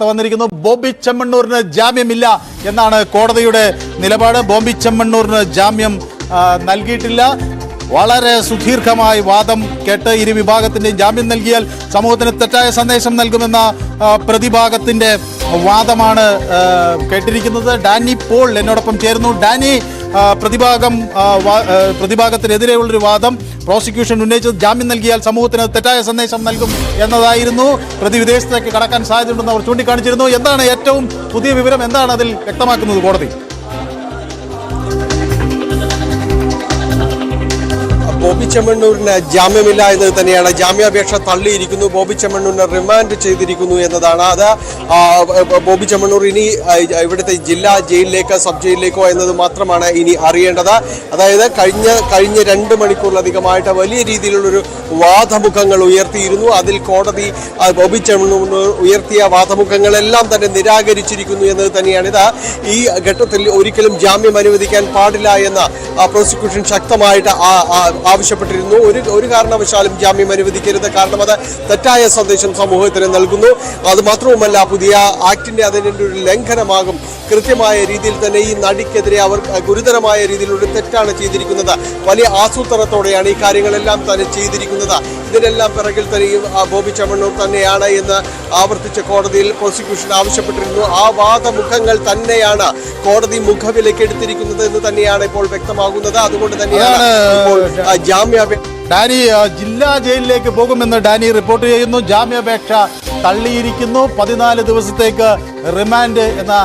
വന്നിരിക്കുന്നു. ബോബി ചെമ്മണ്ണൂരിന് ജാമ്യമില്ല എന്നാണ് കോടതിയുടെ നിലപാട്. ബോബി ചെമ്മണ്ണൂരിന് ജാമ്യം നൽകിയിട്ടില്ല. വളരെ സുദീർഘമായി വാദം കേട്ട് ഇരു വിഭാഗത്തിൻ്റെയും ജാമ്യം നൽകിയാൽ സമൂഹത്തിന് തെറ്റായ സന്ദേശം നൽകുമെന്ന പ്രതിഭാഗത്തിൻ്റെ വാദമാണ് കേട്ടിരിക്കുന്നത്. ഡാനി പോൾ എന്നോടൊപ്പം ചേരുന്നു. ഡാനി, പ്രതിഭാഗത്തിനെതിരെയുള്ളൊരു വാദം പ്രോസിക്യൂഷൻ ഉന്നയിച്ചത് ജാമ്യം നൽകിയാൽ സമൂഹത്തിന് തെറ്റായ സന്ദേശം നൽകും എന്നതായിരുന്നു. പ്രതി വിദേശത്തേക്ക് കടക്കാൻ സാധ്യതയുണ്ടെന്ന് അവർ ചൂണ്ടിക്കാണിച്ചിരുന്നു. എന്താണ് ഏറ്റവും പുതിയ വിവരം? എന്താണ് അതിൽ വ്യക്തമാക്കുന്നത് കോടതി? ബോബി ചെമ്മണ്ണൂരിന് ജാമ്യമില്ല എന്നത് തന്നെയാണ്. ജാമ്യാപേക്ഷ തള്ളിയിരിക്കുന്നു. ബോബി ചെമ്മണ്ണൂരിനെ റിമാൻഡ് ചെയ്തിരിക്കുന്നു എന്നതാണ്. അത് ബോബി ചെമ്മണ്ണൂർ ഇനി ഇവിടുത്തെ ജില്ലാ ജയിലിലേക്കോ സബ് ജയിലിലേക്കോ എന്നത് മാത്രമാണ് ഇനി അറിയേണ്ടത്. അതായത് കഴിഞ്ഞ 2 മണിക്കൂറിലധികമായിട്ട് വലിയ രീതിയിലുള്ളൊരു വാദമുഖങ്ങൾ ഉയർത്തിയിരുന്നു. അതിൽ കോടതി ബോബി ചെമ്മണ്ണൂർ ഉയർത്തിയ വാദമുഖങ്ങളെല്ലാം തന്നെ നിരാകരിച്ചിരിക്കുന്നു എന്നത് തന്നെയാണിത്. ഈ ഘട്ടത്തിൽ ഒരിക്കലും ജാമ്യം അനുവദിക്കാൻ പാടില്ല എന്ന് പ്രോസിക്യൂഷൻ ശക്തമായിട്ട് ആവശ്യപ്പെട്ടിരുന്നു. ഒരു കാരണവശാലും ജാമ്യം അനുവദിക്കരുത്, കാരണം അത് തെറ്റായ സന്ദേശം സമൂഹത്തിന് നൽകുന്നു. അതുമാത്രവുമല്ല, പുതിയ ആക്ടിന്റെ അതിൻ്റെ ഒരു ലംഘനമാകും. കൃത്യമായ രീതിയിൽ തന്നെ ഈ നടിക്കെതിരെ അവർ ഗുരുതരമായ രീതിയിലുള്ള തെറ്റാണ് ചെയ്തിരിക്കുന്നത്. വലിയ ആസൂത്രണത്തോടെയാണ് ഈ കാര്യങ്ങളെല്ലാം തന്നെ ചെയ്തിരിക്കുന്നത്. ഇതിനെല്ലാം പിറകിൽ തന്നെയും ബോബി ചെമ്മണ്ണൂർ തന്നെയാണ് എന്ന് ആവർത്തിച്ച കോടതിയിൽ പ്രോസിക്യൂഷൻ ആവശ്യപ്പെട്ടിരുന്നു. ആ വാദമുഖങ്ങൾ തന്നെയാണ് കോടതി മുഖവിലേക്ക് എടുത്തിരിക്കുന്നത് എന്ന് തന്നെയാണ് ഇപ്പോൾ വ്യക്തമാകുന്നത്. അതുകൊണ്ട് തന്നെയാണ് ഇപ്പോൾ ഡാനി ജില്ലാ ജയിലിലേക്ക് പോകുമെന്ന് ഡാനി റിപ്പോർട്ട് ചെയ്യുന്നു. ജാമ്യാപേക്ഷ തള്ളിയിരിക്കുന്നു. 14 ദിവസത്തേക്ക് റിമാൻഡ് എന്ന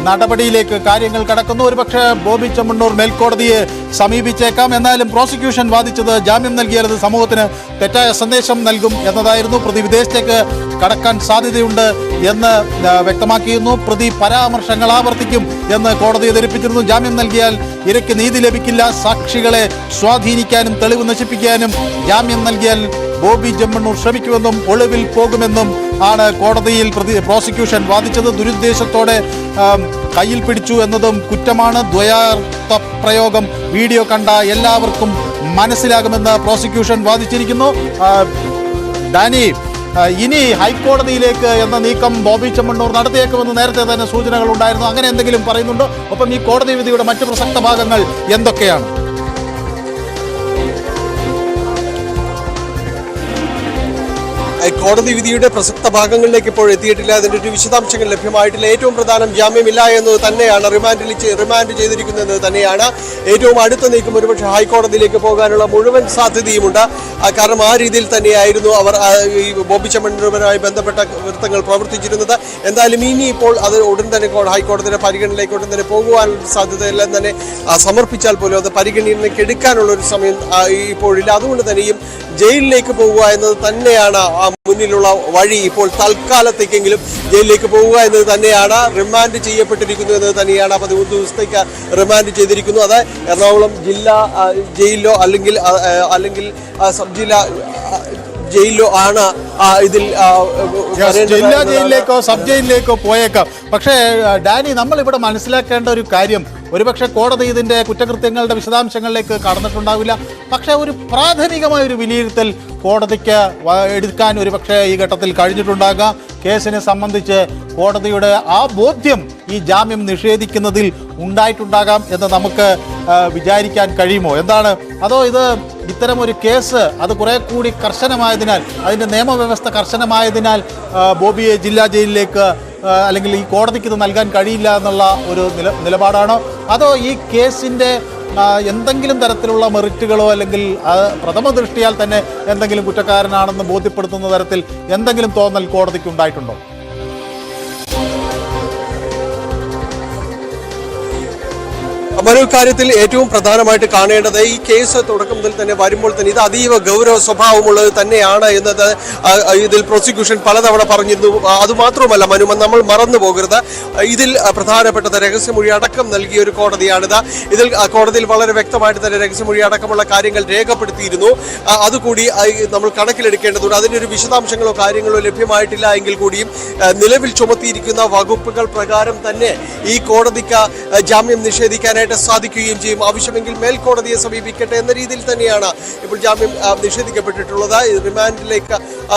നടപടിയിലേക്ക് കാര്യങ്ങൾ കടക്കുന്നു. ഒരുപക്ഷെ ബോബി ചെമ്മണ്ണൂർ മേൽക്കോടതിയെ സമീപിച്ചേക്കാം. എന്നാലും പ്രോസിക്യൂഷൻ വാദിച്ചത് ജാമ്യം നൽകിയാൽ അത് സമൂഹത്തിന് തെറ്റായ സന്ദേശം നൽകും എന്നതായിരുന്നു. പ്രതി വിദേശത്തേക്ക് കടക്കാൻ സാധ്യതയുണ്ട് എന്ന് വ്യക്തമാക്കിയിരുന്നു. പ്രതി പരാമർശങ്ങൾ ആവർത്തിക്കും എന്ന് കോടതിയെ ധരിപ്പിച്ചിരുന്നു. ജാമ്യം നൽകിയാൽ ഇരയ്ക്ക് നീതി ലഭിക്കില്ല. സാക്ഷികളെ സ്വാധീനിക്കാനും തെളിവ് നശിപ്പിക്കാനും ജാമ്യം നൽകിയാൽ ബോബി ചെമ്മണ്ണൂർ ശ്രമിക്കുമെന്നും ഒളിവിൽ പോകുമെന്നും ആണ് കോടതിയിൽ പ്രോസിക്യൂഷൻ വാദിച്ചത്. ദുരുദ്ദേശത്തോടെ കയ്യിൽ പിടിച്ചു എന്നതും കുറ്റമാണ്. ദ്വയാർത്ഥ പ്രയോഗം വീഡിയോ കണ്ട എല്ലാവർക്കും മനസ്സിലാകുമെന്ന് പ്രോസിക്യൂഷൻ വാദിച്ചിരിക്കുന്നു. ഡാനി, ഇനി ഹൈക്കോടതിയിലേക്ക് എന്ന നീക്കം ബോബി ചെമ്മണ്ണൂർ നടത്തിയേക്കുമെന്ന് നേരത്തെ തന്നെ സൂചനകൾ ഉണ്ടായിരുന്നു. അങ്ങനെ എന്തെങ്കിലും പറയുന്നുണ്ടോ? ഒപ്പം ഈ കോടതി വിധിയുടെ മറ്റ് പ്രസക്ത ഭാഗങ്ങൾ എന്തൊക്കെയാണ്? കോടതി വിധിയുടെ പ്രസക്ത ഭാഗങ്ങളിലേക്ക് ഇപ്പോൾ എത്തിയിട്ടില്ല. അതിൻ്റെ ഒരു വിശദാംശങ്ങൾ ലഭ്യമായിട്ടില്ല. ഏറ്റവും പ്രധാനം ജാമ്യമില്ല എന്നത് തന്നെയാണ്. റിമാൻഡ് ചെയ്തിരിക്കുന്നത് തന്നെയാണ് ഏറ്റവും അടുത്ത നീക്കം. ഒരുപക്ഷെ ഹൈക്കോടതിയിലേക്ക് പോകാനുള്ള മുഴുവൻ സാധ്യതയുമുണ്ട്. കാരണം ആ രീതിയിൽ തന്നെയായിരുന്നു അവർ ഈ ബോബി ചെമ്മണ്ണൂരുമായി ബന്ധപ്പെട്ട വൃത്തങ്ങൾ പ്രവർത്തിച്ചിരുന്നത്. എന്തായാലും ഇനി ഇപ്പോൾ അത് ഉടൻ തന്നെ ഹൈക്കോടതിയുടെ പരിഗണനയിലേക്ക് ഉടൻ തന്നെ പോകുവാനുള്ള സാധ്യതയെല്ലാം തന്നെ സമർപ്പിച്ചാൽ പോലും അത് പരിഗണനയ്ക്ക് എടുക്കാനുള്ള ഒരു സമയം ഇപ്പോഴില്ല. അതുകൊണ്ട് തന്നെയും ജയിലിലേക്ക് പോകുക എന്നത് തന്നെയാണ് മുന്നിലുള്ള വഴി. ഇപ്പോൾ തൽക്കാലത്തേക്കെങ്കിലും ജയിലിലേക്ക് പോവുക എന്നത് തന്നെയാണ്. റിമാൻഡ് ചെയ്യപ്പെട്ടിരിക്കുന്നു എന്നത് തന്നെയാണ്. 13 ദിവസത്തേക്ക് റിമാൻഡ് ചെയ്തിരിക്കുന്നു. അത് എറണാകുളം ജില്ലാ ജയിലിലോ അല്ലെങ്കിൽ സബ് ജില്ലാ ജയിലിലോ ആണ്. ഇതിൽ ജില്ലാ ജയിലിലേക്കോ സബ് ജയിലിലേക്കോ പോയേക്കാം. പക്ഷേ ഡാനി, നമ്മൾ ഇവിടെ മനസ്സിലാക്കേണ്ട ഒരു കാര്യം, ഒരുപക്ഷെ കോടതി ഇതിൻ്റെ കുറ്റകൃത്യങ്ങളുടെ വിശദാംശങ്ങളിലേക്ക് കടന്നിട്ടുണ്ടാവില്ല. പക്ഷേ ഒരു പ്രാഥമികമായ ഒരു വിലയിരുത്തൽ കോടതിക്ക് എടുക്കാൻ ഒരുപക്ഷെ ഈ ഘട്ടത്തിൽ കഴിഞ്ഞിട്ടുണ്ടാകാം. കേസിനെ സംബന്ധിച്ച് കോടതിയുടെ ആ ബോധ്യം ഈ ജാമ്യം നിഷേധിക്കുന്നതിൽ ഉണ്ടായിട്ടുണ്ടാകാം എന്ന് നമുക്ക് വിചാരിക്കാൻ കഴിയുമോ? എന്താണ്? അതോ ഇത് ഇത്തരമൊരു കേസ് അത് കുറെ കൂടി കർശനമായതിനാൽ, അതിൻ്റെ നിയമവ്യവസ്ഥ കർശനമായതിനാൽ ബോബിയെ ജില്ലാ ജയിലിലേക്ക് അല്ലെങ്കിൽ ഈ കോടതിക്ക് ഇത് നൽകാൻ കഴിയില്ല എന്നുള്ള ഒരു നിലപാടാണോ? അതോ ഈ കേസിൻ്റെ എന്തെങ്കിലും തരത്തിലുള്ള മെറിറ്റുകളോ അല്ലെങ്കിൽ പ്രഥമ ദൃഷ്ടിയാൽ തന്നെ എന്തെങ്കിലും കുറ്റക്കാരനാണെന്ന് ബോധ്യപ്പെടുത്തുന്ന തരത്തിൽ എന്തെങ്കിലും തോന്നൽ കോടതിക്ക് ഉണ്ടായിട്ടുണ്ടോ? മറ്റൊരു കാര്യത്തിൽ ഏറ്റവും പ്രധാനമായിട്ട് കാണേണ്ടത്, ഈ കേസ് തുടക്കം മുതൽ തന്നെ വരുമ്പോൾ തന്നെ ഇത് അതീവ ഗൗരവ സ്വഭാവമുള്ളത് തന്നെയാണ് എന്നത് ഇതിൽ പ്രോസിക്യൂഷൻ പലതവണ പറഞ്ഞിരുന്നു. അതുമാത്രമല്ല മനു, നമ്മൾ മറന്നു പോകരുത്, ഇതിൽ പ്രധാനപ്പെട്ടത് രഹസ്യമൊഴി അടക്കം നൽകിയ ഒരു കോടതിയാണിത്. ഇതിൽ കോടതിയിൽ വളരെ വ്യക്തമായിട്ട് തന്നെ രഹസ്യമൊഴി അടക്കമുള്ള കാര്യങ്ങൾ രേഖപ്പെടുത്തിയിരുന്നു. അതുകൂടി നമ്മൾ കണക്കിലെടുക്കേണ്ടതുണ്ട്. അതിൻ്റെ ഒരു വിശദാംശങ്ങളോ കാര്യങ്ങളോ ലഭ്യമായിട്ടില്ല എങ്കിൽ കൂടിയും നിലവിൽ ചുമത്തിയിരിക്കുന്ന വകുപ്പുകൾ പ്രകാരം തന്നെ ഈ കോടതിക്ക് ജാമ്യം നിഷേധിക്കാനായിട്ട് സാധിക്കുകയും ചെയ്യും. ആവശ്യമെങ്കിൽ മേൽക്കോടതിയെ സമീപിക്കട്ടെ എന്ന രീതിയിൽ തന്നെയാണ് ഇപ്പോൾ ജാമ്യം നിഷേധിക്കപ്പെട്ടിട്ടുള്ളത്. റിമാൻഡിലേക്ക്